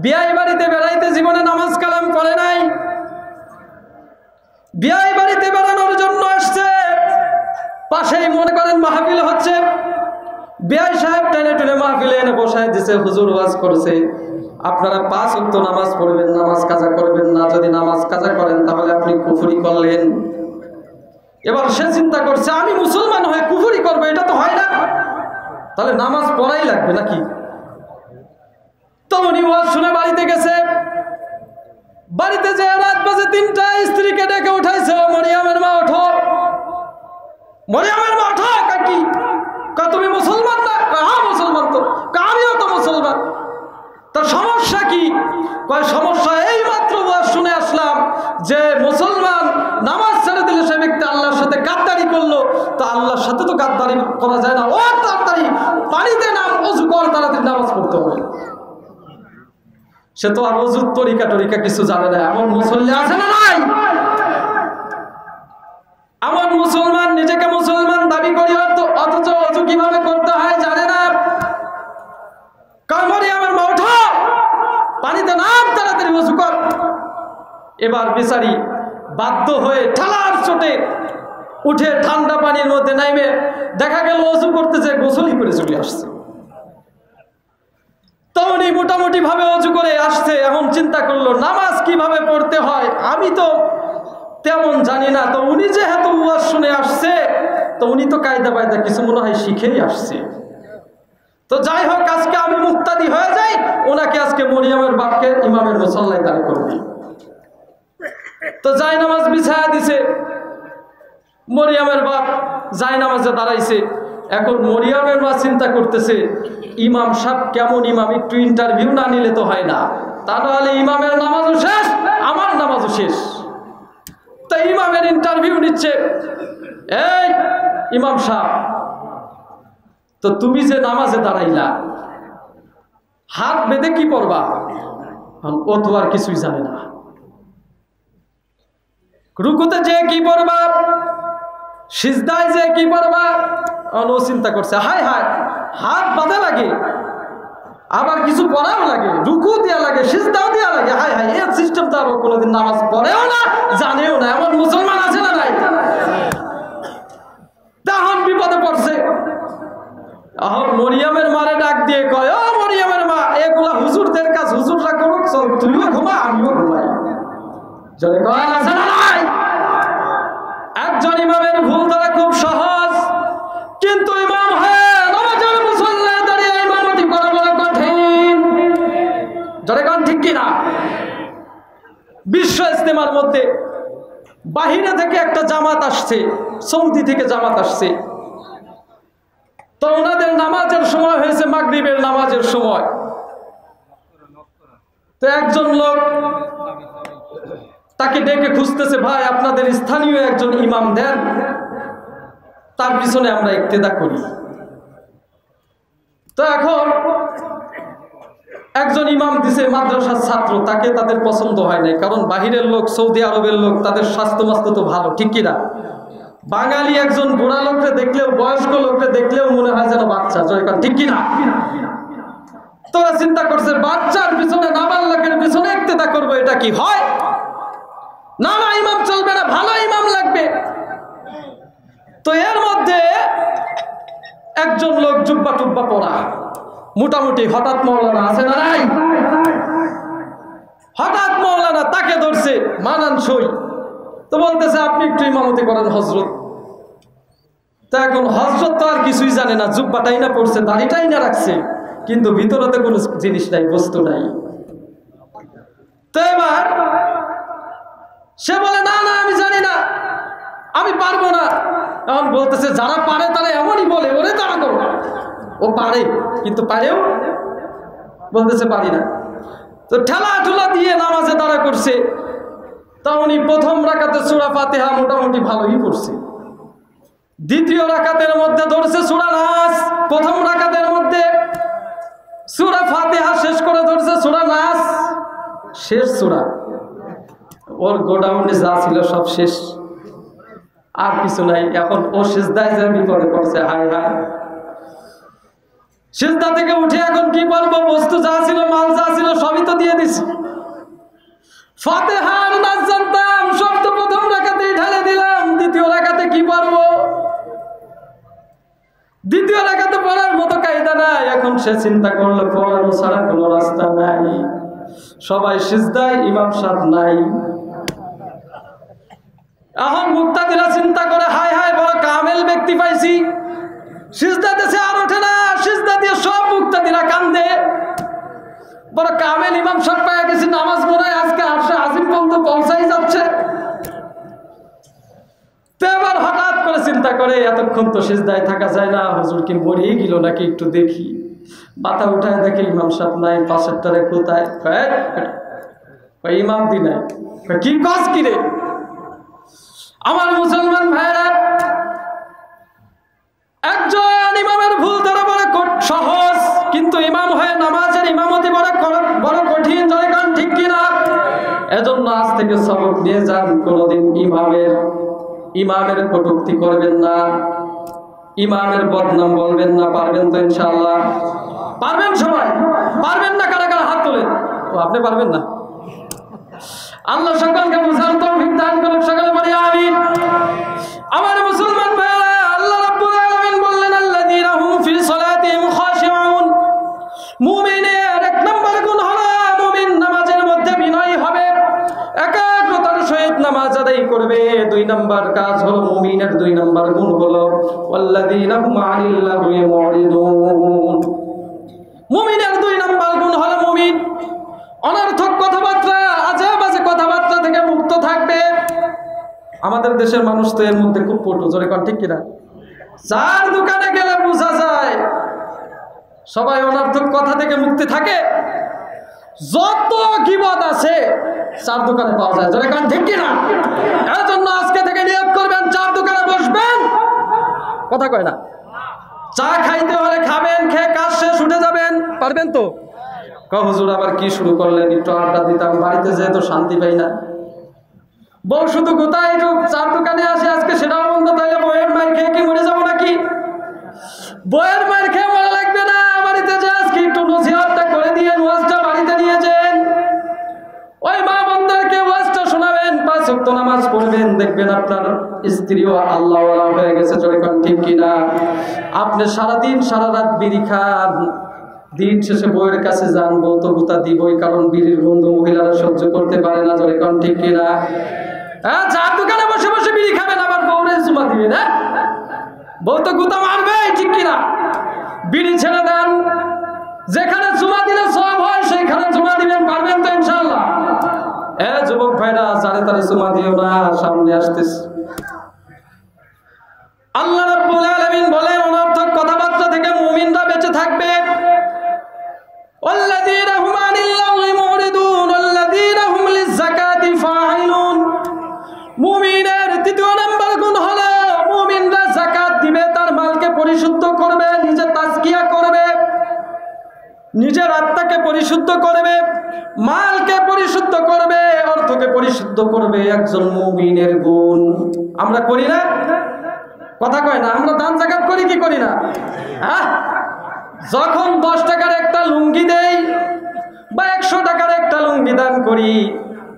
বিয়ে বাড়িতে বেড়াইতে জীবনে নামাজ কালাম করে নাই, বিয়ে বাড়িতে বেড়ানোর জন্য আসছে, পাশেই মনে করেন মাহফিল হচ্ছে, বিআই সাহেব টেনে টেনে মাহফিলে এনে বসায় দিছে, হুজুর ওয়াজ করছে আপনারা 5 ওয়াক্ত নামাজ পড়বেন, নামাজ কাজা করবেন না, যদি নামাজ কাজা করেন তাহলে আপনি কুফরি করলেন। এবার সে চিন্তা করছে আমি মুসলমান হয়ে কুফরি করবো, এটা তো হয় না, তাহলে নামাজ পড়াই লাগবে নাকি। তো উনি ওয়াজ শুনে বাড়িতে গেছে, বাড়িতে যে রাত বাজে 3টা, স্ত্রীকে ডেকে উঠাইছে, মরিয়মের মা ওঠো, মরিয়মের মা ওঠো, কাকি তুমি মুসলমান না? হ্যাঁ মুসলমান। তো আমিও তো মুসলমান। তার সমস্যা কি? সমস্যা এই মাত্র ওয়াজ শুনে আসলাম যে মুসলমান নামাজ ছেড়ে দিলে সে ব্যক্তি আল্লাহর সাথে গাদ্দারি করলো, তো আল্লাহর সাথে তো গাদ্দারি করা যায় না, ও তাড়াতাড়ি পানিতে নাম, ওযু কর, তাড়াতাড়ি নামাজ পড়তে হবে। সে তো আর ওযুর তরিকা টরিকা কিছু জানে না। এমন মুসল্লি আছে না নাই? এমন মুসলমান নিজেকে মুসলমান দাবি করি অথচ ওযু কিভাবে করতে হয় জানে না। কামড়ি আমার মা ওঠো, পানিতে নাম, তাড়াতাড়ি ওযু কর। এবার বেচারি বাধ্য হয়ে ঠেলার চোটে উঠে ঠান্ডা পানির মধ্যে নাইমে দেখা গেল ওযু করতেছে, গোসলই করে চলে আসছে। তো উনি মোটামুটি ভাবে ওযু করে আসছে, এখন চিন্তা করলো নামাজ কিভাবে পড়তে হয় আমি তো তেমন জানি না। তো উনি যেহেতু ওয়াজ শুনে আসছে, তো উনি তো কায়দা বায়দা কিছু মনে হয় শিখেই আসছে। তো যাই হোক, আজকে আমি মুক্তাদি হয়ে যাই, ওনাকে আজকে মরিয়মের বাপকে ইমামের মুসল্লায় দাঁড় করবি। তো জায়নামাজ বিছায়া দিছে, মরিয়মের বাপ জায়নামাজে দাঁড়াইছে। এখন মরিয়মের মা চিন্তা করতেছে ইমাম সাহেব কেমন ইমাম, একটু ইন্টারভিউ না নিলে তো হয় না, তা নাহলে ইমামের নামাজও শেষ, আমার নামাজও শেষ। তো ইমামের ইন্টারভিউ নিচ্ছে, এই ইমাম সাহেব, তো তুমি যে নামাজে দাঁড়াইলা হাত বেঁধে কি পড়বা? ও তো আর কিছুই জানে না। রুকুতে যে কি পড়বা, সিজদায় যে কি পড়বা, ও চিন্তা করছে হায় হায়, হাত বাঁধা লাগে, আবার কিছু পড়াও লাগে, রুকু দেওয়া লাগে, সিজদাও দেওয়া লাগে, হায় হায়, এই সিস্টেম তো আর কোনোদিন নামাজ পড়েও না, জানেও না। এমন মুসলমান আছে না নাই? তখন বিপদে পড়ছে। এখন মরিয়মের মারে ডাক দিয়ে কয়, ও মরিয়মের মা, এগুলা হুজুরদের কাজ, হুজুররা করুক, চল তুইও ঘুমা আমিও ঘুমাই। জোরে কয় আছে না নাই? একজন ইমামের ভুল ধরা খুব সহজ, কিন্তু ইমাম হয়ে নামাজের মুসল্লায় দাঁড়িয়ে ইমামতি করা বড় কঠিন। জোরে কন ঠিক কিনা? বিশ্ব ইজতেমার মধ্যে বাহিরে থেকে একটা জামাত আসছে, সৌদি থেকে জামাত আসছে। তো ওনাদের নামাজের সময় হয়েছে মাগরিবের নামাজের সময়। তো একজন লোক তাকে ডেকে খুঁজতেছে, ভাই আপনাদের স্থানীয় একজন ইমাম দেন, তার পিছনে আমরা ইক্তেদা করি। তো এখন একজন ইমাম দিছে মাদ্রাসার ছাত্র, তাকে তাদের পছন্দ হয় নাই, কারণ বাহিরের লোক, সৌদি আরবের লোক, তাদের স্বাস্থ্য মাস্ত তো ভালো, ঠিক কিনা? বাঙালি একজন বুড়া লোককে দেখলেও, বয়স্ক লোককে দেখলেও মনে হয় যেন বাচ্চা, ঠিক কিনা? তোরা চিন্তা করছে বাচ্চার পিছনে, নাবালকের পিছনে ইক্তেদা করবো, এটা কি হয়? না না, ইমাম চলবে না, ভালো ইমাম লাগবে। তো এর মধ্যে একজন লোক জুব্বা টুব্বা পরা, মোটামুটি হঠাৎ মৌলানা আছে না নাই? হঠাৎ মৌলানা তাকে ধরছে মানানসই। তো বলতেছে আপনি একটু ইমামতি করেন হযরত। তো এখন হযরত তো আর কিছুই জানে না, জুব্বাটাই না পড়ছে, দাড়িটাই না রাখছে, কিন্তু ভিতরতে কোনো জিনিস নাই, বস্তু নাই। তো এবার সে বলে না না আমি জানি না, আমি পারবো না। এখন বলতেছে যারা পারে তারা এমনই বলে, ওরে তারা করো। ও পারে, কিন্তু পারেও বলতেছে পারি না। তো ঠেলা ঠুলা দিয়ে নামাজে দাঁড়া করছে। তা উনি প্রথম রাকাতে সূরা ফাতিহা মোটামুটি ভালোই পড়ছে, দ্বিতীয় রাকাতের মধ্যে ধরছে সূরা নাস, প্রথম রাকাতের মধ্যে সূরা ফাতিহা শেষ করে ধরছে সূরা নাস, শেষ সূরা। ওর গোডাউনে যা ছিল সব শেষ, আর কিছু নাই। এখন ও সিজদায় যে বিপদে পড়ছে, হায় হায়, সিজদা থেকে উঠে এখন কি বলবো, বস্তু যা ছিল, মাল যা ছিল সবই তো দিয়ে ফাতিহার নাচ জানতাম, সব তো প্রথম রাকাতেই ঢেলে দিলাম, দ্বিতীয় রাকাতে কি পারবো? দ্বিতীয় রাকাতে পড়ার মতো কায়দা নাই। এখন সে চিন্তা করলো পড়ানো ছাড়া কোনো রাস্তা নাই। সবাই সিজদায়, ইমাম সাহেব নাই। এখন মুক্তাদিরা চিন্তা করে, হায় হায় বড় কামেল ব্যক্তি পাইছি, সিজদা দেশে আর ওঠে না। সিজদা দিয়ে সব মুক্তাদিরা কান্দে, বড় কামেল ইমাম সাহেব পাইয়া গেছি, নামাজ পড়ায় আজকে আরশে আজিম পর্যন্ত পৌঁছাই যাচ্ছে। তো এবার হঠাৎ করে চিন্তা করে, এতক্ষণ তো সিজদায় থাকা যায় না, হুজুর কি মরেই গেল নাকি, একটু দেখি। মাথা উঠায় দেখে ইমাম সাহেব নাই, পাশেরটারে কোথায়? ইমাম দি নাই। কি কাজ কি রে? আমার মুসলমান ভাইরা, একজন ইমামের ভুল ধরা বড় সহজ, কিন্তু ইমাম হয়ে নামাজের ইমামতি বড় কঠিন। জয়গান ঠিক কিনা? এজন্য আজ থেকে সবক নিয়ে যান, কোনোদিন ইমামের কটূক্তি করবেন না, ইমামের বদনাম বলবেন না। পারবেন তো ইনশাআল্লাহ? পারবেন সবাই? পারবেন না কারা কারা হাত তোলেন? ও, আপনি পারবেন না? আল্লাহ সকলকে বুঝার তৌফিক দান করুন, সকলে বলি আমিন। আমার মুসলমান ভাইরা, আল্লাহ রাব্বুল আলামিন বললেন, আল্লাযীনা হুম ফি সালাতিহিম খাশিউন। মুমিনের এক নম্বর গুণ হলো মুমিন নামাজের মধ্যে বিনয়ী হবে, একাগ্রতার সহিত নামাজ আদায় করবে। দুই নম্বর কাজ হলো মুমিনের, দুই নম্বর গুণ হলো ওয়াল্লাযীনা হুম আনিল লাগwi মুরিদুন। মুমিনের দুই নম্বর গুণ হলো মুমিন অনর্থক কথাবার্তা, আজে বাজে কথাবার্তা থেকে মুক্ত থাকবে। আমাদের দেশের মানুষ তো এর মধ্যে খুব পটু, জোরে কোন ঠিক কিনা? চার দোকানে গেলে বোঝা যায় সবাই অনর্থক কথা থেকে মুক্তি থাকে। যত গীবত আছে চার দোকানে পাওয়া যায়, জোরে কোন ঠিক কিনা? এর জন্য আজকে থেকে নিয়ত করবেন, চার দোকানে বসবেন। কথা কয় না? চা খাইতে হলে খাবেন, খেয়ে কাজ শেষ উঠে যাবেন। পারবেন তো? হুজুর আবার কি শুরু করলেন? একটু আড্ডা দিতাম, বাড়িতে যেয়ে তো শান্তি পাই না। বউ শুধু কোথায় একটু চার দোকানে আসে, আজকে সেটাও বন্ধ। তাইলে বইয়ের মার খেয়ে কি মরে যাবো নাকি? বইয়ের মার খেয়ে মরা লাগবে না। বাড়িতে যে আজকে একটু নসিহতটা করে দিয়ে ওয়াজটা বাড়িতে নিয়ে যান, ওই মা বোনদেরকে ওয়াজটা শোনাবেন, 5 ওয়াক্ত নামাজ পড়বেন, দেখবেন আপনার স্ত্রীও আল্লাহওয়ালা হয়ে গেছে। যখন ঠিক কিনা? আপনি সারাদিন সারা রাত বিড়ি খান, দিন শেষে বউয়ের কাছে যান, বউ তো গুতা দিবই, কারণ বিড়ির গন্ধ মহিলারা সহ্য করতে পারে না। যখন ঠিক কিনা? হ্যাঁ, চার দোকানে বসে বসে বিড়ি খাবেন, আবার বউরে চুমা দিবেন। হ্যাঁ, বউ তো গুতা মারবে, ঠিক কিনা? বিড়ি ছেড়ে দেন, যেখানে চুমা দিলে সব হয় সেইখানে চুমা দিবেন। পারবেন তো ইনশাআল্লাহ? যুবক ভাইরা, যারে তারে চুমা দিও না, সামনে আসতেছে। আল্লাহ রাব্বুল আলামিন বলেন, অনর্থক কথাবার্তা থেকে মুমিনরা বেঁচে থাকবে। ওয়াল্লাযীনা হুম আনিল লাগwi মুরিদুন ওয়াল্লাযীনা হুম লিয-যাকাতি ফাঈলুন। মুমিনের তৃতীয় নম্বর গুণ হলো মুমিনরা যাকাত দিবে, তার মালকে পরিশুদ্ধ করবে, নিজে তাজকিয়া করবে, নিজের আত্মাকে পরিশুদ্ধ করবে, মালকে পরিশুদ্ধ করবে, অর্থকে পরিশুদ্ধ করবে। একজন মুমিনের গুণ। আমরা করি না? কথা কয় না? আমরা দান যাকাত করি কি করি না? হ্যাঁ, যখন 10 টাকার একটা লুঙ্গি দেই বা 100 টাকার একটা লুঙ্গি দান করি,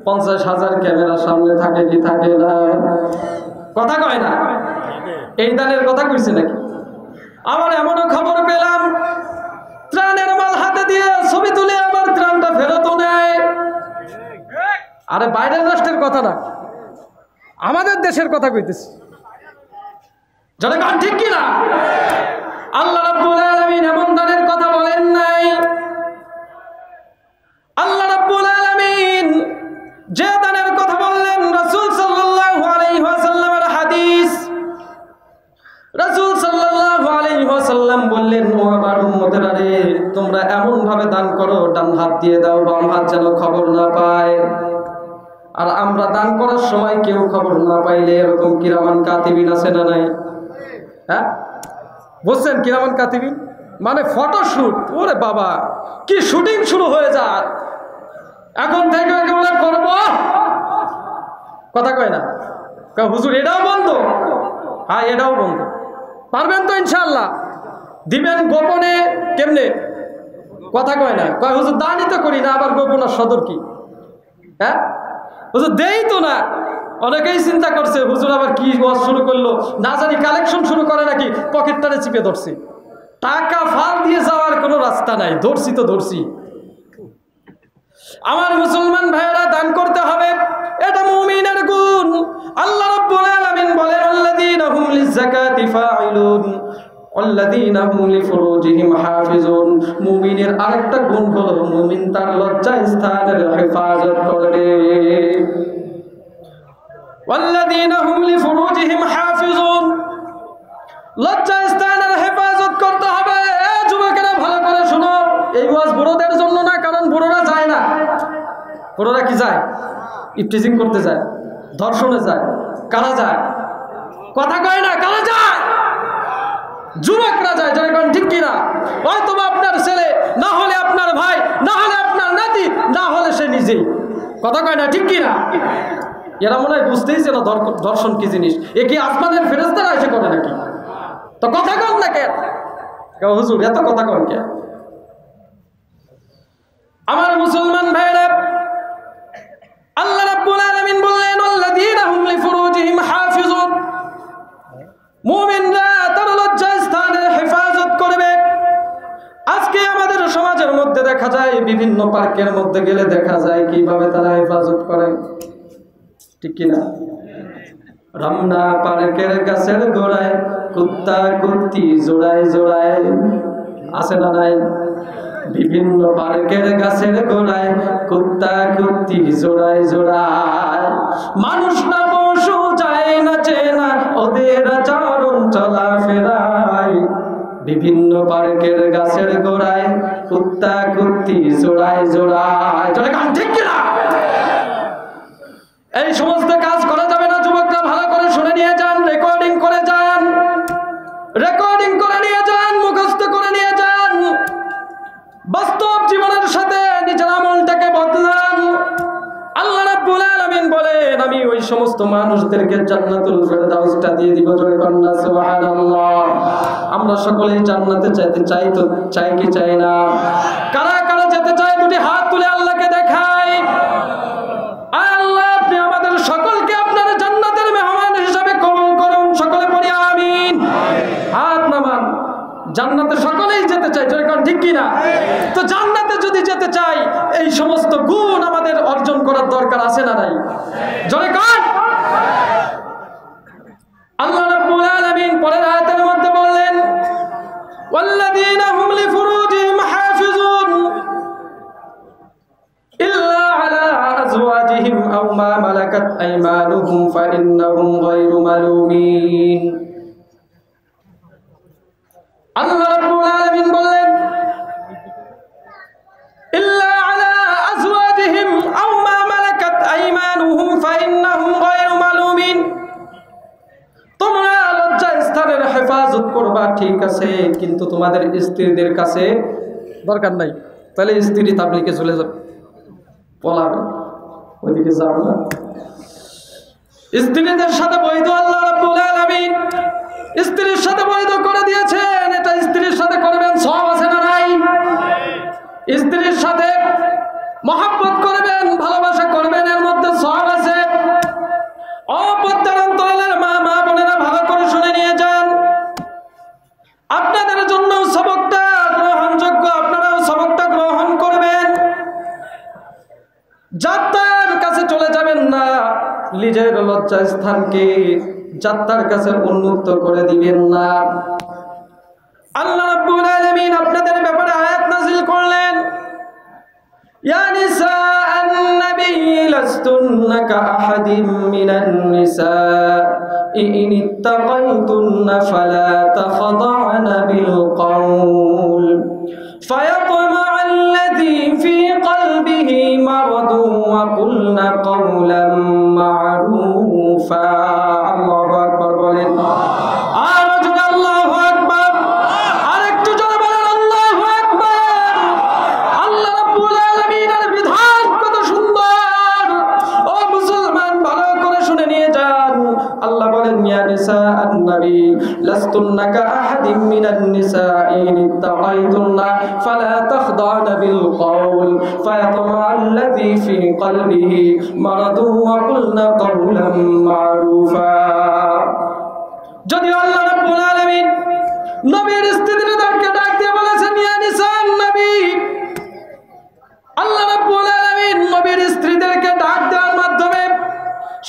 50,000 ক্যামেরা সামনে থাকে কি থাকে না? কথা কয় না? এই দানের কথা কইছে নাকি? আবার এমনও খবর পেলাম, ত্রাণের মাল হাতে দিয়ে ছবি তুলে আবার ত্রাণটা ফেরতও নেয়। আরে বাইরের রাষ্ট্রের কথা না, আমাদের দেশের কথা কইতেছি। জনগণ ঠিক কিনা? আল্লাহ রাব্বুল আলামিন এমন দানের কথা বলেন নাই। আল্লাহ রাব্বুল আলামিন যে দানের কথা বললেন, রাসূল সাল্লাল্লাহু আলাইহি ওয়াসাল্লামের হাদিস। রাসূল সাল্লাল্লাহু আলাইহি ওয়াসাল্লাম বললেন, ও আমার উম্মতেরা রে, তোমরা এমন ভাবে দান করো, ডান হাত দিয়ে দাও, বাম হাত যেন খবর না পায়। আর আমরা দান করার সময় কেউ খবর না পাইলে এরকম কিরামান কাতিবিন আছে না নাই? হ্যাঁ, বুঝছেন? কিরামান কাতিবিন মানে ফটোশুট। ওরে বাবা, কি শুটিং শুরু হয়ে যায় এখন থেকে। এগুলো করব, কথা কয় না? হুজুর এটাও বন্ধ? হ্যাঁ, এটাও বন্ধ। পারবেন তো ইনশাআল্লাহ? দিবেন গোপনে কেমনে? কথা কয় না? কয় হুজুর দানই তো করি না, আবার গোপন আর সদর কি? হ্যাঁ, হুজুর দেই তো না। অনেকেই চিন্তা করছে হুজুর আবার কি ওয়াজ শুরু করলো, না জানি কালেকশন শুরু করে নাকি, পকেটটারে চিপে ধরছি। টাকা ফাল দিয়ে যাওয়ার কোনো রাস্তা নাই, ধরছি তো ধরছি। আমার মুসলমান ভাইয়েরা, দান করতে হবে, এটা মুমিনের গুণ। আল্লাহ রাব্বুল আলামিন বলেন আল্লাযীনা হুম লিয-যাকাতি ফাঈলুন ওয়াল্লাযীনা হুম লিফুরুজিহিম হাফিজুন। মুমিনের আরেকটা গুণ হলো মুমিন তার লজ্জা স্থানের হেফাজত করবে। ওয়াল্লাযীনা হুম লিফুরুজিহিম হাফিজুন, লজ্জা স্থানের হেফাজত করতে হবে। যুবকেরা ভালো করে শোনো, এই ওয়াজ বুড়োদের জন্য না, কারণ বুড়োরা যায় না। বুড়োরা কি যায়? ইফটিজিং করতে যায়, ধর্ষণে যায়। কারা যায়? কথা কয় না, কারা যায়? যুবকরা যায়। যারা কারণ ঠিক কিনা? হয়তো আপনার ছেলে, না হলে আপনার ভাই, না হলে আপনার নাতি, না হলে সে নিজেই। কথা কয় না, ঠিক কিনা? এরা মনে হয় বুঝতেইছে না ধর্ষণ কি জিনিস। এ কি আসমানের ফেরেশতারা এসে করে নাকি? তো কথা কন না কেন? হুজুর এত কথা কন কে? আমার মুসলমান ভাইরা, আল্লাহ রাব্বুল আলামিন বললেন আল্লাযীনা হুম লিফুরুজিহিম হাফিজুন, মুমিনরা তার লজ্জা স্থানের হেফাজত করবে। আজকে আমাদের সমাজের মধ্যে দেখা যায়, বিভিন্ন পার্কের মধ্যে গেলে দেখা যায় কিভাবে তারা হেফাজত করে, ঠিক কিনা? রমনা পার্কের গাছের গোড়ায় কুত্তা কুত্তি জোড়ায় জোড়ায়, আছে না নাই? বিভিন্ন পার্কের গাছের গোড়ায় কুত্তা কুত্তি জোড়ায় জোড়ায়। মানুষ না পশু যায় না চেনা ওদের আচরণ চলাফেরায়। বিভিন্ন পার্কের গাছের গোড়ায় কুত্তা কুত্তি জোড়ায় জোড়ায়। ঠিক কিনা? এই সমস্ত কাজ করা যাবে না। যুবকরা ভালো করে শুনে নিয়ে যান, রেকর্ডিং করে যান, রেকর্ডিং করে নিয়ে যান, মুখস্থ করে নিয়ে যান। বাস্তব জীবনের সাথে নিজের আমলটাকে বদলান। আল্লাহ রাব্বুল আলামিন বলেন আমি ওই সমস্ত মানুষদেরকে জান্নাতুল ফেরদাউসটা দিয়ে দিব। জয় কন্যা সুবহানাল্লাহ। আমরা সকলেই জান্নাতে যেতে চাই, তো চাই কি চাই না? কারা কারা যেতে চায় দুটি হাত তুলে আল্লাহকে দেখাই। আল্লাহ আপনি আমাদের সকলকে আপনার জান্নাতের মেহমান হিসেবে কবুল করুন। সকলে পড়ি আমিন। হাত নামান। জান্নাতে সকলেই যেতে চাই, যখন ঠিক কিনা? তো জান্নাতে যদি যেতে চাই, এই সমস্ত গুণ আমাদের অর্জন করার দরকার আছে না নাই? জোরে কান। আল্লাহ রাব্বুল আলামিন পরের আয়াতের মধ্যে বললেন ওয়াল্লাযীনা হুম লিফুরুজিহিম হাফিজুন ইল্লা আলা আজওয়াজিহিম আও মা মালাকাত আইমানুহুম ফাইন্নাহুম গায়রু মালুমিন। আল্লাহ রাব্বুল আলামিন বললেন ইল্লা আলা আজওয়াজিহিম আও মা মালাকাত আইমানুহুম ফাইন্নাহুম গায়রু মালুমিন। তোমরা লজ্জা স্থানের হেফাজত করবা, ঠিক আছে, কিন্তু তোমাদের স্ত্রীদের কাছে দরকার নাই। তাহলে স্ত্রী তাবলিগে চলে যাবে, পলাবে, ওইদিকে যাবে না। স্ত্রীদের সাথে বৈধ আল্লাহ রাব্বুল আলামিন স্ত্রীর সাথে বৈধ করে দিয়েছেন। এটা স্ত্রীর সাথে করবেন, সওয়াব আছে না নাই? স্ত্রীর সাথে মহব্বত করবেন, ভালোবাসা করবেন, এর মধ্যে সওয়াব আছে। অপরদার অন্তরালের মা বোনেরা ভালো করে শুনে নিয়ে যান। আপনাদের জন্য সবকটা গ্রহণযোগ্য, আপনারাও সবকটা গ্রহণ করবেন। যাত্রার কাছে চলে যাবেন না, নিজের লজ্জা স্থানকে যাত্রার কাছে উন্মুক্ত করে দিবেন না। আল্লাহ রাব্বুল আলামিন আপনাদের ব্যাপারে আয়াত নাযিল করলেন ইয়া নিসাআন নাবিয়্যি লাস্তুন্না কাআহাদিম মিনান নিসাই ইন ইত্তাকাইতুন্না ফালা তাখদা'না বিল কওল ফায়াতমা'আল্লাযী ফী কলবিহি মারাদুন ওয়া কুলনা কওলাম মা'রুফা। আল্লাহু আকবার বলেন। আর জোরে আল্লাহু আকবার। আরেকটু জোরে বলেন আল্লাহু আকবার। আল্লাহ রাব্বুল আলামিনের বিধান কত সুন্দর। ও মুসলমান ভালো করে শুনে নিয়ে যান। আল্লাহ বলেন ইয়া নিসাআন النبي لستن كأحد من النساء إن اتقيتن فلا تخضعن بالقول فيطمع الذي في قلبه مرض وقلن قولا معروفا যদি আল্লাহ রাব্বুল আলামিন নবীর স্ত্রীদেরকে ডাক দিয়ে বলেছেন ইয়া নিসান নবী, আল্লাহ রাব্বুল আলামিন নবীর স্ত্রীদেরকে ডাক দেওয়ার মাধ্যমে,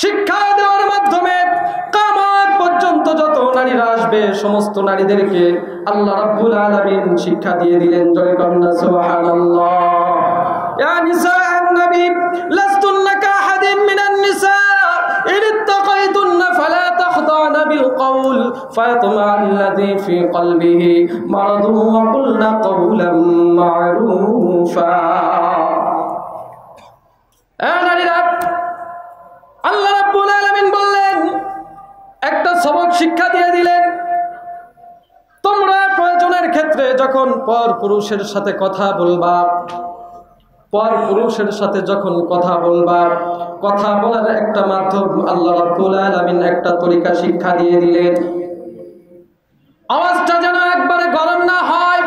শিক্ষা দেওয়ার মাধ্যমে কিয়ামত পর্যন্ত যত নারীরা আসবে সমস্ত নারীদেরকে আল্লাহ রাব্বুল আলামিন শিক্ষা দিয়ে দিলেন। জয় কন্যা সুবহানাল্লাহ। ইয়া নিসান নবী লাস্তুন্না কাহাদিন মিনান নিসা ইন ইত্তাকাইতুন্না ফালা তাখদা'না বিল কওল ফায়াতমা আল্লাযী ফি কলবিহি মারাদুন ওয়া কুলনা কওলাম মা'রুফা। নারীরা, আল্লাহ রাব্বুল আলামিন বললেন, একটা সবক শিক্ষা দিয়ে দিলেন, তোমরা প্রয়োজনের ক্ষেত্রে যখন পর পুরুষের সাথে কথা বলবা, পর পুরুষের সাথে যখন কথা বলবা, কথা বলার একটা মাধ্যম আল্লাহ রাব্বুল আলামিন একটা তরিকা শিক্ষা দিয়ে দিলেন। আওয়াজটা যেন একবারে গরম না হয়,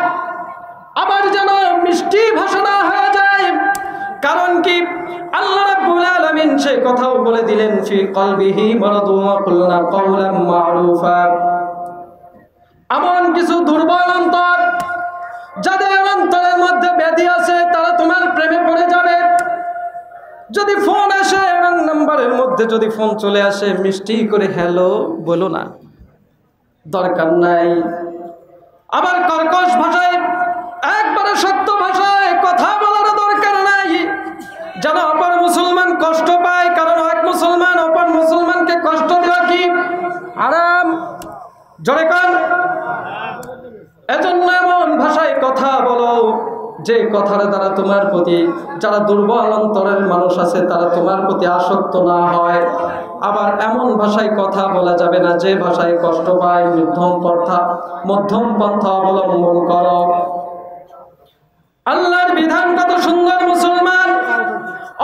আবার যেন মিষ্টি ভাষা না হয়ে যায়। কারণ কি, আল্লাহ রাব্বুল আলামিন সে কথাও বলে দিলেন ফি কলবিহি মারাদুন ওয়া কুলনা কওলাম মা'রুফা। এমন কিছু দুর্বল অন্তর, যাদের অন্তরের মধ্যে ব্যাধি আছে, তারা তোমার প্রেমে পড়ে যাবে। যদি ফোন আসে এবং নাম্বারের মধ্যে যদি ফোন চলে আসে, মিষ্টি করে হ্যালো বলো না, দরকার নাই। আবার কর্কশ ভাষায়, একবারে সত্য ভাষায় কথা বলার দরকার নাই, যেন অপর মুসলমান কষ্ট পায়। কারণ এক মুসলমান অপর মুসলমানকে কষ্ট দেওয়া কি হারাম? জোরে কর। এজন্য এমন ভাষায় কথা বলো যে কথার দ্বারা তোমার প্রতি, যারা দুর্বল অন্তরের মানুষ আছে তারা তোমার প্রতি আসক্ত না হয়। আবার এমন ভাষায় কথা বলা যাবে না যে ভাষায় কষ্ট পায়। মধ্যম পন্থা অবলম্বন করো। আল্লাহর বিধান কত সুন্দর, মুসলমান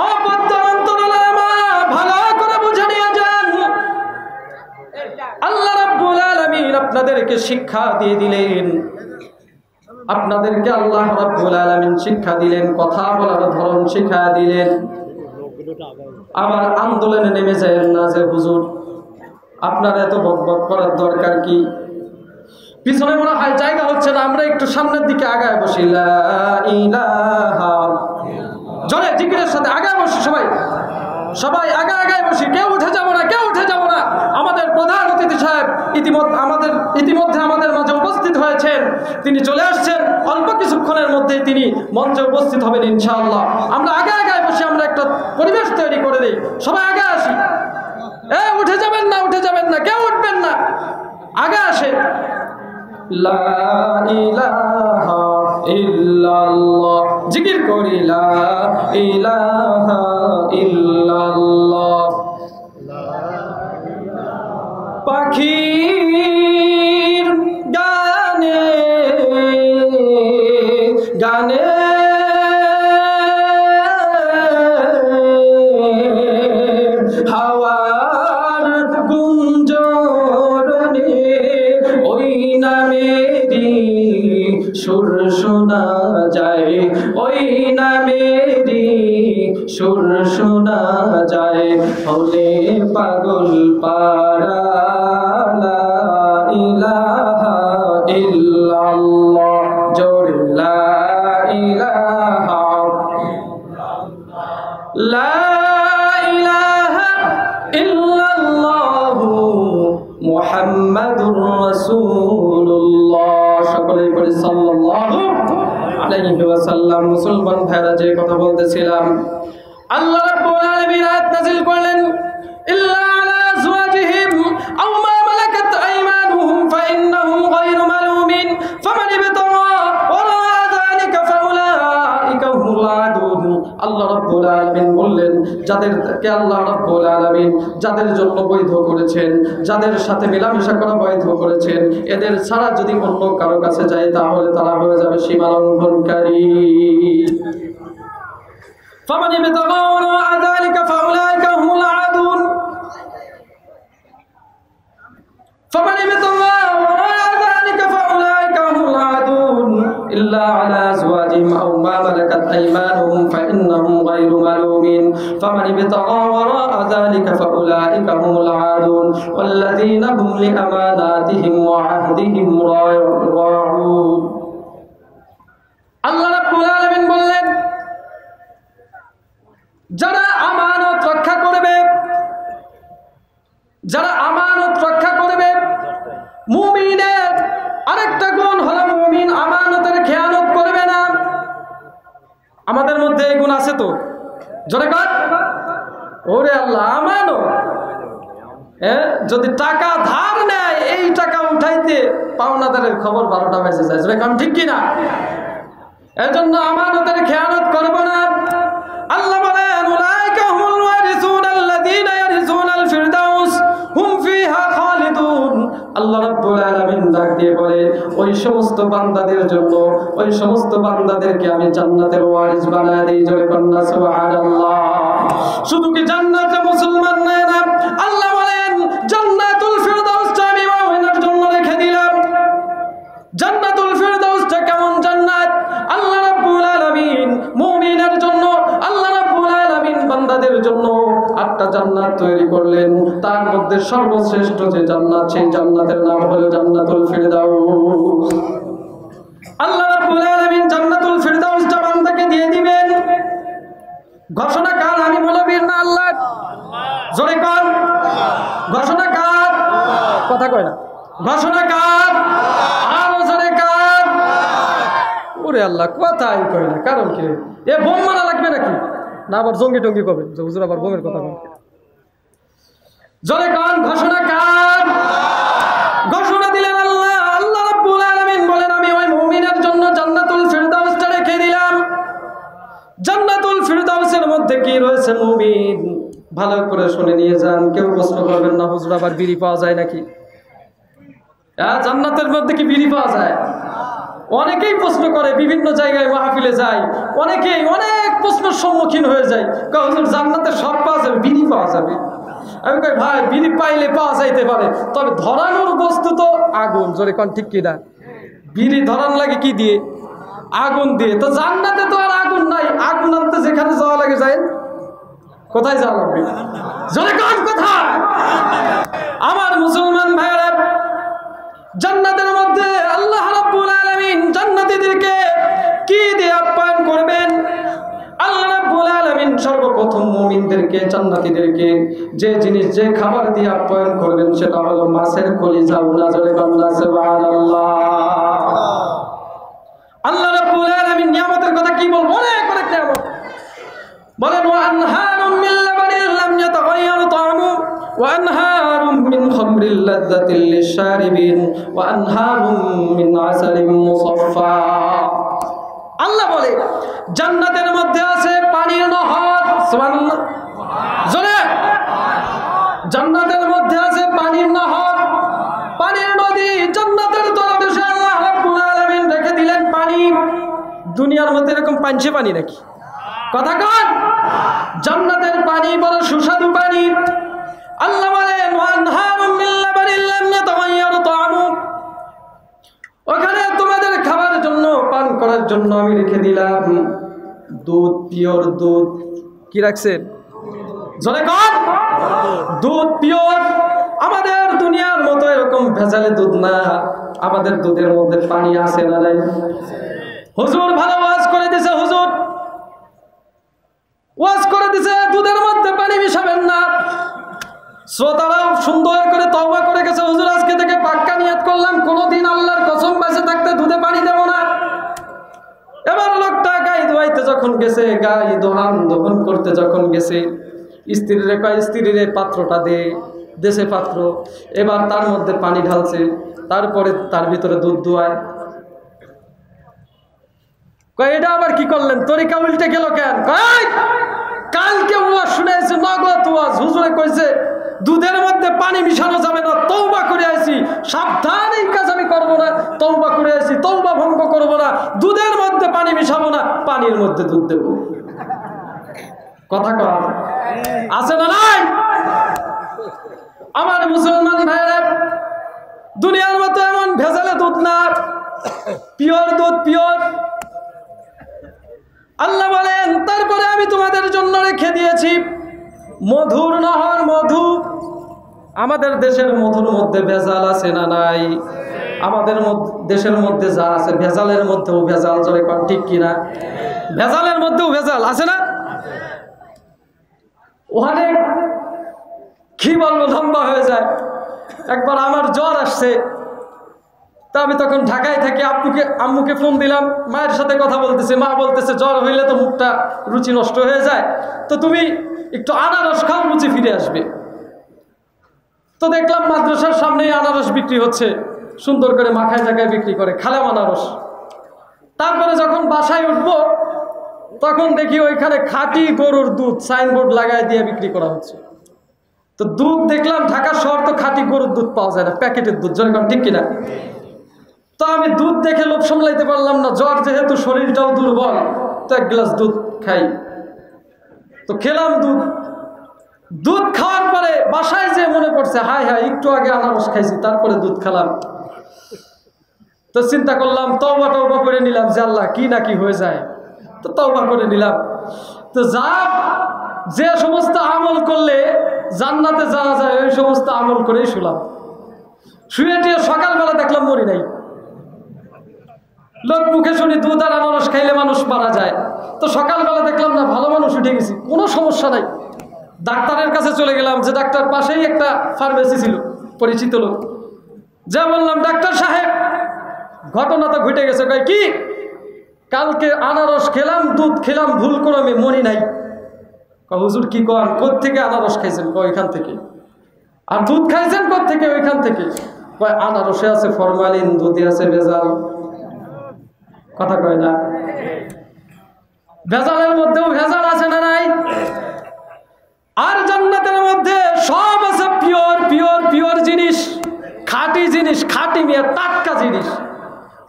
অবদ্ধ অন্তরের মা ভালো করে বুঝে নিয়ে যান। আল্লাহ রাব্বুল আলামিন আপনাদেরকে শিক্ষা দিয়ে দিলেন, আপনাদেরকে আল্লাহ রাব্বুল আলামিন শিক্ষা দিলেন, কথা বলার ধরন শিক্ষা দিলেন। আবার আন্দোলনে নেমে যায় না যে হুজুর আপনার এত বকবক করার দরকার কি? পিছনে মনে হয় জায়গা হচ্ছে না, আমরা একটু সামনের দিকে আগায় বসি। লা ইলাহা, জোরে জিকিরের সাথে আগায় বসি, সবাই আগায় বসি, কেউ উঠে যাব না, কেউ উঠে যাব না। আমাদের প্রধান অতিথি সাহেব ইতিমধ্যে আমাদের মাঝে উপস্থিত হয়েছেন, তিনি চলে আসছেন। অল্প কিছুক্ষণের মধ্যেই তিনি মঞ্চে উপস্থিত হবেন ইনশাআল্লাহ। আমরা আগায় বসে আমরা একটা পরিবেশ তৈরি করে দিই, সবাই আগে আসি। উঠে যাবেন না, কেউ উঠবেন না, আগে আসেন। লা ইলাহা ইল্লাল্লাহ, জিকির করি লা ইলাহা ইল্লাল্লাহ। পাখির গানে গানে হাওয়ার গুঞ্জরণে ওই নামেরই সুর শোনা যায়, ওই নামেরই সুর শোনা যায়। হলে পাগল পারা লা ইলাহা ইল্লাল্লাহ, জোরে লা ইলাহা লা ইলাহা ইল্লাল্লাহু মুহাম্মাদুর রাসূলুল্লাহ। সকলে পড়ি সাল্লাল্লাহু আলাইহি ওয়াসাল্লাম। মুসলমান ভাইরা, যে কথা বলতেছিলাম, আল্লাহ রাব্বুল আলামিন আয়াত নাযিল করলেন, ইল্লা আলা আজওয়াজিহিম আও মা মালাকাত আইমানুহুম ফাইন্নাহুম গায়রু মালুমিন ফামান ইবতাগা ওয়ারা যালিকা ফাউলাইকা হুমুল আদুন। আল্লাহ রাব্বুল আলামিন বললেন, যাদেরকে আল্লাহ রাব্বুল আলামিন যাদের জন্য বৈধ করেছেন, যাদের সাথে মেলামেশা করা বৈধ করেছেন, এদের ছাড়া যদি অন্য কারো কাছে যায় তাহলে তারা হয়ে যাবে সীমা লঙ্ঘনকারী। فمن ابتغى وراء ذلك فأولئك هم العادون। فمن ابتغى على أزواجهم أو ما ملكت أيمانهم فإنهم غير ملومين فمن ابتغى وراء ذلك فأولئك هم العادون والذين هم لأماناتهم وعهدهم راعون আল্লাহ রাব্বুল আলামিন বললেন যারা আমানত রক্ষা করবে মুমিনের আরেকটা গুণ হলো মুমিন আমানতের খেয়ানত করবে না। আমাদের মধ্যে এই গুণ আছে তো? জোরে কর। ওরে আল্লাহ, আমানত যদি টাকা ধার নেয় এই টাকা উঠাইতে পাওনাদারের খবর 12টা বেজে যায়। জোরে কর, ঠিক কিনা? এজন্য আমানতের খেয়ানত করব না। আল্লাহ বলেন উলাইকা হুমুল ওয়ারিসুনাল্লাযীনা ইয়ারিসুনাল ফিরদাউস হুম ফিহা খালিদুন। আল্লাহ রাব্বুল আলামিন ডাক দিয়ে বলে ওই সমস্ত বান্দাদেরকে আমি জান্নাতের ওয়ারিস বানায় দেই। জোরে কন্যা সুবহানাল্লাহ। শুধু কি জান্নাতে মুসলমান নয় না, আল্লাহ বলেন জান্নাতুল ফিরদাউসটা আমি মুমিনের জন্য রেখে দিলাম। জান্নাতুল ফিরদাউসটা কেমন জান্নাত? আল্লাহ রাব্বুল আলামিন মুমিনের জন্য, আল্লাহ রাব্বুল আলামিন বান্দাদের জন্য 8টা জান্নাত তৈরি করলেন। তার মধ্যে সর্বশ্রেষ্ঠ যে জান্নাত, সেই জান্নাতের নাম হলো জান্নাতুল ফিরদাউস। আল্লাহ রাব্বুল আলামিন জান্নাতুল ফিরদাউসটা বান্দাকে দিয়ে দিবেন। ঘোষণা কার? আমি বলবীর না আল্লাহ? জোরে কর। ঘোষণা কার? কথা কয় না। ঘোষণা কার? আরো জোরে কার? ওরে আল্লাহ, কথাই কয় না। কারণ কি? এ বোম মারা লাগবে নাকি? না আবার জঙ্গি টঙ্গি কবে যে হুজুর আবার বোমের কথা বলে? জোরে কর। ঘোষণা কার? ঘোষণা দিলেন আল্লাহ। আল্লাহ রাব্বুল আলামিন বলেন আমি ওই মুমিনের জন্য জান্নাতুল ফিরদাউসটা রেখে দিলাম। জান্নাতুল ফিরদাউসের মধ্যে কি রয়েছে মুমিন? ভালো করে শুনে নিয়ে যান, কেউ প্রশ্ন করবেন না হুজুর আবার বিড়ি পাওয়া যায় নাকি? জান্নাতের মধ্যে কি বিড়ি পাওয়া যায়? অনেকেই প্রশ্ন করে, বিভিন্ন জায়গায় মাহফিলে যায়, অনেকেই অনেক প্রশ্নের সম্মুখীন হয়ে যায়। হুজুর জান্নাতে সব পাওয়া যাবে, বিড়ি পাওয়া যাবে? আমি কই ভাই, বিড়ি পাইলে পাওয়া যাইতে পারে, তবে ধরানোর বস্তু তো আগুন। জোরে কোন ঠিক কিনা? বিড়ি ধরান লাগে কি দিয়ে? আগুন দিয়ে। তো জান্নাতে তো আর আগুন নাই, আগুন আনতে যেখানে যাওয়া লাগে যায়, কোথায় যাওয়া লাগবে? জোরে কোন কোথায়? আমার মুসলমান ভাইরা, জান্নাতের মধ্যে আল্লাহ রাব্বুল আলামিন জান্নাতীদেরকে কি দিয়ে আপ্যায়ন করবেন? আল্লাহ রাব্বুল আলামিন সর্বপ্রথম মুমিনদেরকে, জান্নাতীদেরকে যে জিনিস, যে খাবার দিয়ে আপ্যায়ন করবেন সেটা হলো মাছের কলিজা। উনাজরে বান্দা সুবহানাল্লাহ। আল্লাহ রাব্বুল আলামিন নিয়ামতের কথা কি বলবো? অনেক অনেক নিয়ামত বলেন। ওয়া আনহারুম মিন লাবানিন লাম ইয়াতাগায়্যার তা'আমুহু ওয়া আনহারুম মিন খামরিল লাযযাতিল লিশ-শারিবিন ওয়া আনহারুম মিন আসালিন মুসাফফা। আল্লাহ বলে জান্নাতের মধ্যে আছে পানির নহর। সুবহানাল্লাহ। জোরে। জান্নাতের মধ্যে আছে পানির নহর, পানির নদী। জান্নাতের তলদেশে আল্লাহ রাব্বুল আলামিন রেখে দিলেন পানি। দুনিয়ার মধ্যে এরকম পাঞ্চে পানি নাকি? কথা কন। জান্নাতের পানি বড় সুস্বাদু পানি। আল্লাহ বলেন ওয়া আনহারুম মিন লাবানিন লাম ইয়াতাগায়্যার তা'আমুহু। ওখানে তোমাদের খাবার জন্য, পান করার জন্য আমি রেখে দিলাম দুধ, পিওর দুধ। কি রাখছেন? জোরে কর। দুধ পিওর। আমাদের দুনিয়ার মতো এরকম ভেজালে দুধ না, আমাদের দুধের মধ্যে পানি আছে না নাই? হুজুর ভালো ওয়াজ করে দিছে, হুজুর ওয়াজ করে দিছে দুধের মধ্যে পানি মিশাবেন না। শ্রোতারাও সুন্দর করে তওবা করে গেছে, হুজুর আজকে থেকে পাক্কা নিয়ত করলাম কোনোদিন আল্লাহর কসম বেঁচে থাকতে দুধে পানি দেব না। এবার লোকটা গাই ধোয়াইতে যখন গেছে, গাই দহন করতে যখন গেছে, স্ত্রীরে কয় স্ত্রীরে পাত্রটা দেশে পাত্র। এবার তার মধ্যে পানি ঢালছে, তারপরে তার ভিতরে দুধ দোয়ায়। কয় এটা আবার কি করলেন? তরিকা উল্টে গেল কেন? কয় কালকে ওয়াজ শুনেছি, নগদ ওয়াজ। হুজুরে কইছে দুধের মধ্যে পানি মিশানো যাবে না। তওবা করে আইছি, সাবধান, এই কাজ আমি করবো না। তওবা করে আইছি, তওবা ভঙ্গ করবো না। দুধের মধ্যে পানি মিশাবো না, পানির মধ্যে দুধ দেব। কথা কয় আছে না নাই? আমার মুসলমান ভাইরা, দুনিয়ার মতো এমন ভেজালে দুধ না, পিওর দুধ, পিওর। আল্লাহ বলেন তারপরে আমি তোমাদের জন্য রেখে দিয়েছি মধুর নহর, মধু। আমাদের দেশের মধুর মধ্যে ভেজাল আছে না নাই? আমাদের দেশের মধ্যে যা আছে ভেজালের মধ্যেও ভেজাল, জোরে কোন ঠিক কিনা? ভেজালের মধ্যেও ভেজাল আছে না? ওখানে কি বলবো, লম্বা হয়ে যায়। একবার আমার জ্বর আসছে, তা আমি তখন ঢাকায় থাকি, আম্মুকে ফোন দিলাম, মায়ের সাথে কথা বলতেছে। মা বলতেছে জ্বর হইলে তো মুখটা রুচি নষ্ট হয়ে যায়, তো তুমি একটু আনারস খাও, রুচি ফিরে আসবে। তো দেখলাম মাদ্রাসার সামনেই আনারস বিক্রি হচ্ছে, সুন্দর করে মাখায় জায়গায় বিক্রি করে, খালাম আনারস। তারপরে যখন বাসায় উঠবো তখন দেখি ওইখানে খাঁটি গরুর দুধ সাইনবোর্ড লাগায় দিয়ে বিক্রি করা হচ্ছে। তো দুধ দেখলাম, ঢাকা শহর তো খাঁটি গরুর দুধ পাওয়া যায় না, প্যাকেটের দুধ, যেরকম ঠিক কিনা? তো আমি দুধ দেখে লোভ সামলাইতে পারলাম না, জ্বর যেহেতু, শরীরটাও দুর্বল, তো এক গ্লাস দুধ খাই। তো খেলাম দুধ। দুধ খাওয়ার পরে বাসায় যে মনে পড়ছে, হায় হায় একটু আগে আনারস খাইছি, তারপরে দুধ খেলাম। তো চিন্তা করলাম, তওবা টওবা করে নিলাম যে আল্লাহ কি না কি হয়ে যায়, তো তওবা করে নিলাম। তো যে সমস্ত আমল করলে জান্নাতে যাওয়া যায় ওই সমস্ত আমল করেই শুলাম। শুয়ে টিয়ে সকালবেলা দেখলাম মরি নাই। লোক মুখে শুনি দুধ আর আনারস খাইলে মানুষ মারা যায়, তো সকালবেলা দেখলাম না, ভালো মানুষ উঠে গেছি, কোনো সমস্যা নাই। ডাক্তারের কাছে চলে গেলাম, যে ডাক্তার পাশেই একটা ফার্মেসি ছিল, পরিচিত লোক। যা বললাম, ডাক্তার সাহেব ঘটনা তো ঘটে গেছে। কয় কি? কালকে আনারস খেলাম, দুধ খেলাম, ভুল করে আমি মরি নাই। হুজুর কি কন, কোত্থেকে আনারস খাইছেন? ওইখান থেকে। আর দুধ খাইছেন কোত্থেকে? ওইখান থেকে। কয় আনারসে আছে ফরমালিন, দুধে আছে ভেজাল। কথা কয় না? ভেজালের মধ্যেও ভেজাল আছে না নাই? আর জান্নাতের মধ্যে সব আছে পিওর পিওর পিওর জিনিস, খাঁটি জিনিস, খাঁটি মিয়া টাটকা জিনিস।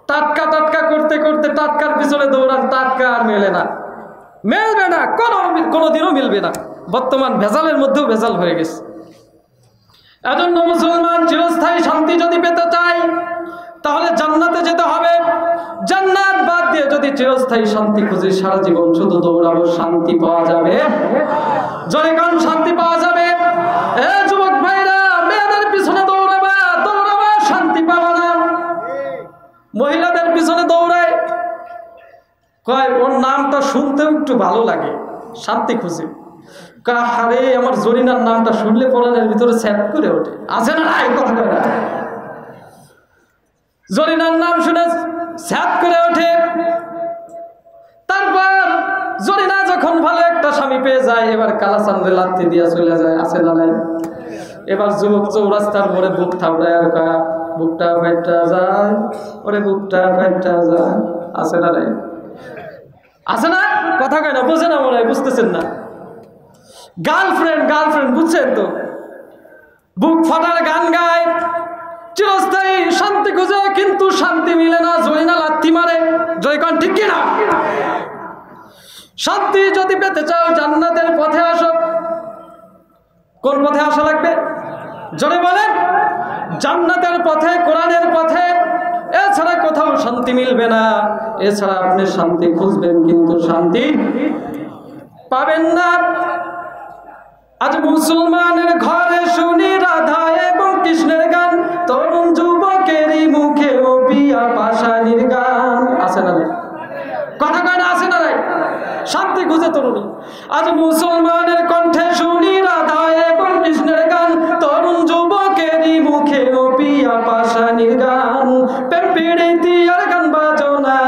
টাটকা টাটকা করতে করতে টাটকার পিছনে দৌড়ান, টাটকা আর মেলে না, মেলবে না, কোনোদিনও মিলবে না। বর্তমান ভেজালের মধ্যেও ভেজাল হয়ে গেছে। এজন্য মুসলমান চিরস্থায়ী শান্তি যদি পেতে চায় তাহলে জান্নাতে যেতে হবে। জান্নাত বাদ দিয়ে যদি চিরস্থায়ী শান্তি খুঁজি, সারা জীবন শুধু দৌড়াবো, শান্তি পাওয়া যাবে? জয় গান, শান্তি পাওয়া যাবে? এ যুবক ভাইরা, মেয়েদের পিছনে দৌড়াবা, শান্তি পাবা না। মহিলাদের পিছনে দৌড়ায়, কয় ওর নামটা শুনতেও একটু ভালো লাগে, শান্তি খুঁজে। হারে আমার জরিনার নামটা শুনলে পরাণের ভিতরে স্যাট করে ওঠে, আছে না? কথা কয় না? জরিনার নাম শুনে স্যাট করে ওঠে। তারপর জরিনা যখন ভালো একটা স্বামী পেয়ে যায়, এবার কালাচান্দে লাথি দিয়া চলে যায়, আছে না নাই? এবার যুবক চৌরাস্তার মোড়ে বুক থাপড়ায় আর কয়, বুকটা ফাইটা যায়, ওরে বুকটা ফাইটা যায়, আছে না নাই? আছে না? কথা কয় না, বোঝে না মনে হয়, বুঝতেছেন না? গার্লফ্রেন্ড গার্লফ্রেন্ড বুঝছেন তো, বুক ফাটার গান গায়, চিরস্থায়ী শান্তি খুঁজে, কিন্তু শান্তি মিলে না। জরিনা লাথি মারে, জয়কান ঠিক কিনা? শান্তি যদি পেতে চাও জান্নাতের পথে আসো। কোন পথে আসা লাগবে? জোরে বলেন। জান্নাতের পথে, কোরআনের পথে। এছাড়া কোথাও শান্তি মিলবে না। এছাড়া আপনি শান্তি খুঁজবেন কিন্তু শান্তি পাবেন না। আজ মুসলমানের ঘরে শুনি রাধা এবং কৃষ্ণের গান, তরুণ যুবকেরই মুখে ও পিয়া পাশানির গান, আছে না? কথা কয় না, আছে না? শান্তি খুঁজে তরুণী। আজ মুসলমানের কণ্ঠে শুনি রাধা এবং কৃষ্ণের গান, তরুণ যুবকেরই মুখে ও পিয়া পাশানির গান। প্রেম পীড়িতি আর গান বাজনা,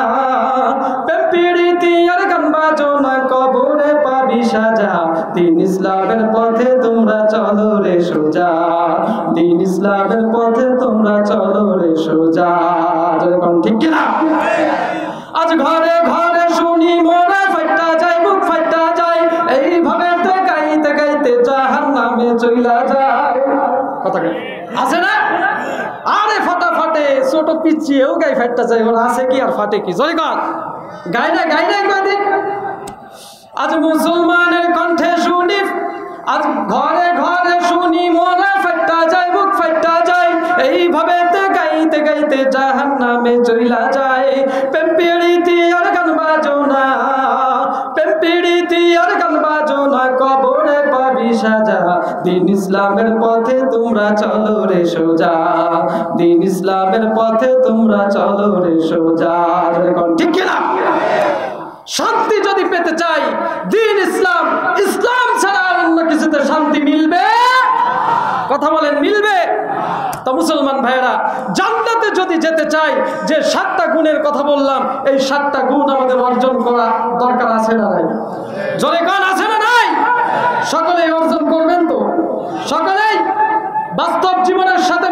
প্রেম পীড়িতি আর গান বাজনা, কবরে পাবি সাজা। দিন ইসলামের পথে তোমরা চলো রে সোজা, দিন ইসলামের পথে তোমরা চলো রে সোজা। ঠিক কিনা? আজ ঘরে ঘরে শুনি মোরা ফাইটা যায়, বুক ফাইটা যায়, এইভাবে তো গাইতে গাইতে জাহান্নামে চইলা যায়। কথা কয় আছে না? আরে ফাটা ফাটে, ছোট পিচ্চিয়েও গাই ফাইটা যায়, ওরা আছে কি আর ফাটে কি? জয় গান গাই না, গাই না কয়দিন। আজ মুসলমানের কণ্ঠে শুনি, আজ ঘরে ঘরে শুনি মোরা ফাইটা যায়, বুক ফাইটা যায়, এইভাবে তো গাইতে গাইতে জাহান্নামে চইলা যায়। প্রেম পীড়িতি আর গান বাজনা, প্রেম প্রীতি আর গান বাজনা কবরে পাবি সাজা, দিন ইসলামের পথে তোমরা চলো রে সোজা, দিন ইসলামের পথে তোমরা চলো রে সোজা। ঠিক কিনা? শান্তি যদি পেতে চাই দিন ইসলাম, ইসলাম ছাড়া আর অন্য কিছুতে শান্তি মিলবে? কথা বলেন, মিলবে? তো মুসলমান ভাইয়েরা, জান্নাতে যদি যেতে চাই, যে 7টা গুণের কথা বললাম, এই 7টা গুণ আমাদের অর্জন করা দরকার আছে না নাই? জোরে কোন আছে না নাই? সকলেই অর্জন করবেন তো? সকলেই বাস্তব জীবনের সাথে